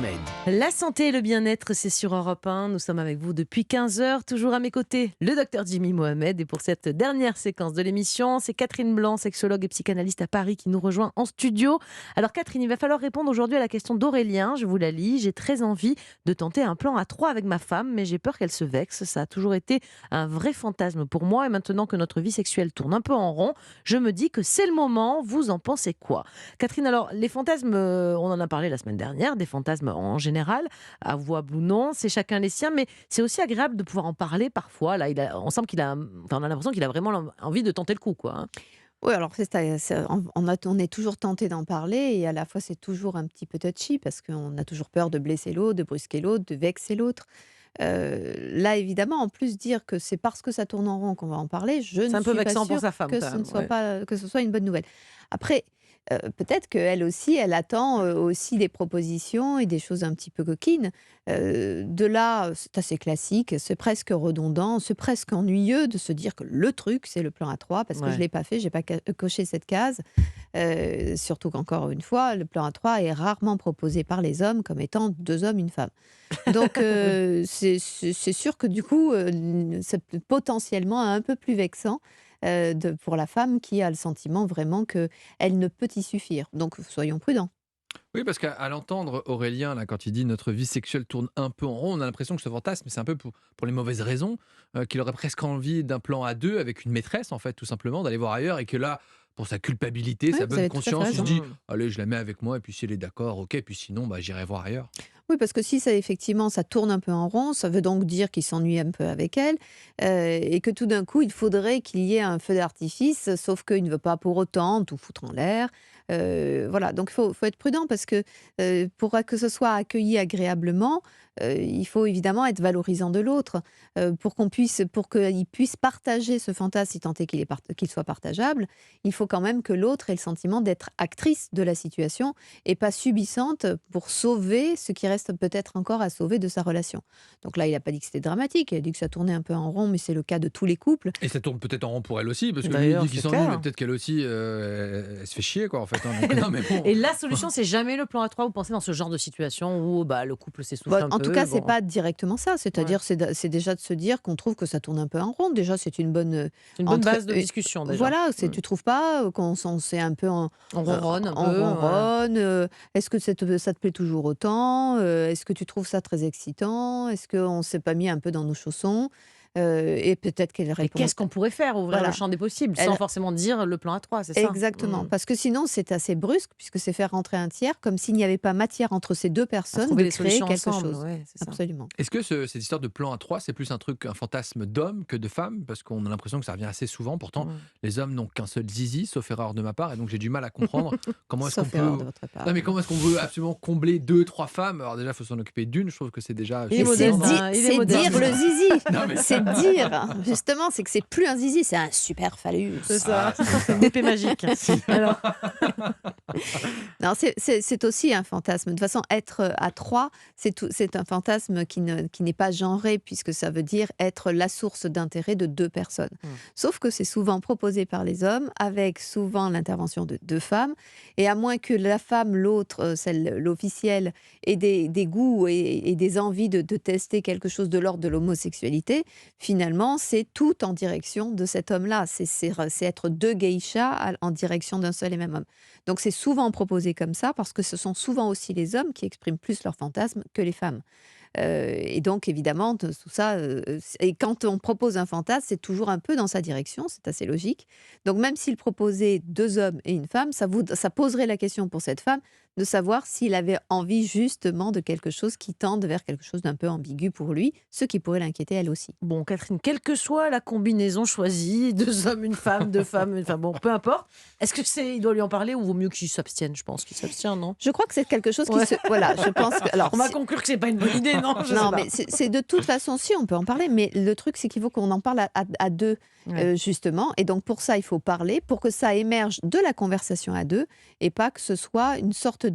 Mohamed. La santé et le bien-être, c'est sur Europe 1. Nous sommes avec vous depuis 15 heures. Toujours à mes côtés, le docteur Jimmy Mohamed. Et pour cette dernière séquence de l'émission, c'est Catherine Blanc, sexologue et psychanalyste à Paris, qui nous rejoint en studio. Alors Catherine, il va falloir répondre aujourd'hui à la question d'Aurélien. Je vous la lis. J'ai très envie de tenter un plan à 3 avec ma femme, mais j'ai peur qu'elle se vexe. Ça a toujours été un vrai fantasme pour moi. Et maintenant que notre vie sexuelle tourne un peu en rond, je me dis que c'est le moment. Vous en pensez quoi? Catherine, alors les fantasmes, on en a parlé la semaine dernière, des fantasmes en général, avouables ou non, c'est chacun les siens, mais c'est aussi agréable de pouvoir en parler parfois. Là, on a l'impression qu'il a vraiment envie de tenter le coup, quoi. Hein. Oui, alors on est toujours tenté d'en parler et à la fois c'est toujours un petit peu touchy parce qu'on a toujours peur de blesser l'autre, de brusquer l'autre, de vexer l'autre. Là, évidemment, en plus dire que c'est parce que ça tourne en rond qu'on va en parler, je C'est ne un peu suis pas vexant pour sûre sa femme, que quand ce ne même. soit Ouais. pas que ce soit une bonne nouvelle. Après, peut-être qu'elle aussi, elle attend, aussi des propositions et des choses un petit peu coquines. De là, c'est assez classique, c'est presque redondant, c'est presque ennuyeux de se dire que le truc, c'est le plan à 3 parce que je ne Ouais. l'ai pas fait, j'ai pas coché cette case. Surtout qu'encore une fois, le plan à 3 est rarement proposé par les hommes comme étant 2 hommes, une femme. Donc Oui. c'est sûr que du coup, c'est potentiellement un peu plus vexant, pour la femme qui a le sentiment vraiment qu'elle ne peut y suffire. Donc soyons prudents. Oui, parce qu'à l'entendre Aurélien, là, quand il dit notre vie sexuelle tourne un peu en rond, on a l'impression que ce fantasme, c'est un peu pour les mauvaises raisons, qu'il aurait presque envie d'un plan à deux avec une maîtresse, en fait, tout simplement, d'aller voir ailleurs, et que là, pour sa culpabilité, Oui, sa vous bonne avez tout à fait conscience, il se raison. dit, Mmh. allez, je la mets avec moi, et puis si elle est d'accord, ok, puis sinon, bah, j'irai voir ailleurs. Oui, parce que si ça effectivement ça tourne un peu en rond, ça veut donc dire qu'il s'ennuie un peu avec elle, et que tout d'un coup, il faudrait qu'il y ait un feu d'artifice, sauf qu'il ne veut pas pour autant tout foutre en l'air. Voilà, donc il faut être prudent parce que, pour que ce soit accueilli agréablement, il faut évidemment être valorisant de l'autre, pour qu'il puisse partager ce fantasme, si tant est qu'il soit partageable, il faut quand même que l'autre ait le sentiment d'être actrice de la situation et pas subissante pour sauver ce qui reste peut-être encore à sauver de sa relation. Donc là, il n'a pas dit que c'était dramatique, il a dit que ça tournait un peu en rond, mais c'est le cas de tous les couples. Et ça tourne peut-être en rond pour elle aussi, parce que lui, il D'ailleurs, dit qu'il c'est s'ennuie, mais clair. peut-être qu'elle aussi, elle se fait chier, quoi, en fait. Hein. Donc, non, mais bon. Et la solution, c'est jamais le plan à 3. Vous pensez dans ce genre de situation où bah, le couple s'essouffle Bon, un en tout peu. cas, c'est Bon, pas directement ça. ouais. C'est-à-dire, c'est déjà de se dire qu'on trouve que ça tourne un peu en rond. Déjà, c'est une bonne C'est une bonne entre. base de discussion déjà. Voilà, Mmh. tu trouves pas s'est un peu On ronronne un en peu. Ouais. ronronne. Est-ce que ça te plaît toujours autant? Est-ce que tu trouves ça très excitant? Est-ce qu'on s'est pas mis un peu dans nos chaussons? Et peut-être qu'elle Et répond. qu'est-ce qu'on pourrait faire? Ouvrir le Voilà. champ des possibles, sans Elle, forcément dire le plan à 3, c'est ça? Exactement, Mmh. parce que sinon c'est assez brusque puisque c'est faire rentrer un tiers, comme s'il n'y avait pas matière entre ces 2 À personnes trouver de des créer solutions quelque ensemble, chose. ouais, c'est ça. Absolument. Est-ce que cette histoire de plan à 3, c'est plus un fantasme d'homme que de femme? Parce qu'on a l'impression que ça revient assez souvent. Pourtant, Mmh. les hommes n'ont qu'un seul zizi, sauf erreur de ma part, et donc j'ai du mal à comprendre comment est-ce qu'on Sauf erreur peut. de votre part. Non, mais comment est-ce qu'on veut absolument combler deux, trois femmes? Alors déjà, il faut s'en occuper d'une. Je trouve que c'est déjà Il est Mais c'est moderne, suffisant. hein, il est c'est moderne. dire le zizi. Non, mais C'est dire, justement, c'est que c'est plus un zizi, c'est un super phallus. C'est ça, ah, c'est une épée magique. Alors, Non, c'est aussi un fantasme. De toute façon, être à 3, c'est un fantasme qui n'est pas genré, puisque ça veut dire être la source d'intérêt de 2 personnes. Mmh. Sauf que c'est souvent proposé par les hommes, avec souvent l'intervention de 2 femmes. Et à moins que la femme, l'autre, l'officielle, ait des goûts et des envies de tester quelque chose de l'ordre de l'homosexualité, finalement, c'est tout en direction de cet homme-là. C'est être 2 geishas en direction d'un seul et même homme. Donc c'est souvent proposé comme ça parce que ce sont souvent aussi les hommes qui expriment plus leurs fantasmes que les femmes. Et donc évidemment, tout ça, et quand on propose un fantasme, c'est toujours un peu dans sa direction, c'est assez logique. Donc même s'il proposait 2 hommes et une femme, ça poserait la question pour cette femme de savoir s'il avait envie justement de quelque chose qui tende vers quelque chose d'un peu ambigu pour lui, ce qui pourrait l'inquiéter elle aussi. bon, Catherine, quelle que soit la combinaison choisie, 2 hommes, une femme, 2 femmes, une femme, bon, peu importe. Est-ce que il doit lui en parler ou vaut mieux qu'il s'abstienne? Je pense qu'il s'abstient, non? Je crois que c'est quelque chose qui Ouais. se... Voilà, je pense que... Alors, On va conclure que c'est pas une bonne idée, non? Je sais non, pas. mais c'est de toute façon, si, on peut en parler, mais le truc, c'est qu'il faut qu'on en parle à 2, Ouais. justement. Et donc, pour ça, il faut parler, pour que ça émerge de la conversation à 2, et pas que ce soit une sorte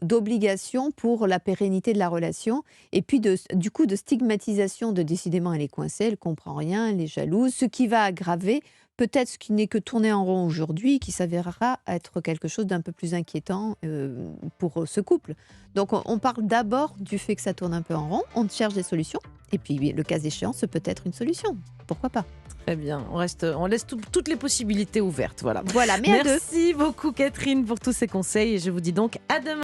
d'obligation pour la pérennité de la relation, et puis du coup de stigmatisation de décidément elle est coincée, elle comprend rien, elle est jalouse, ce qui va aggraver peut-être ce qui n'est que tourner en rond aujourd'hui, qui s'avérera être quelque chose d'un peu plus inquiétant pour ce couple. Donc on parle d'abord du fait que ça tourne un peu en rond, on cherche des solutions, et puis le cas échéant, ce peut être une solution. Pourquoi pas? Très bien, on laisse toutes les possibilités ouvertes. Voilà. Voilà, mais à deux. Merci beaucoup Catherine pour tous ces conseils et je vous dis donc à demain.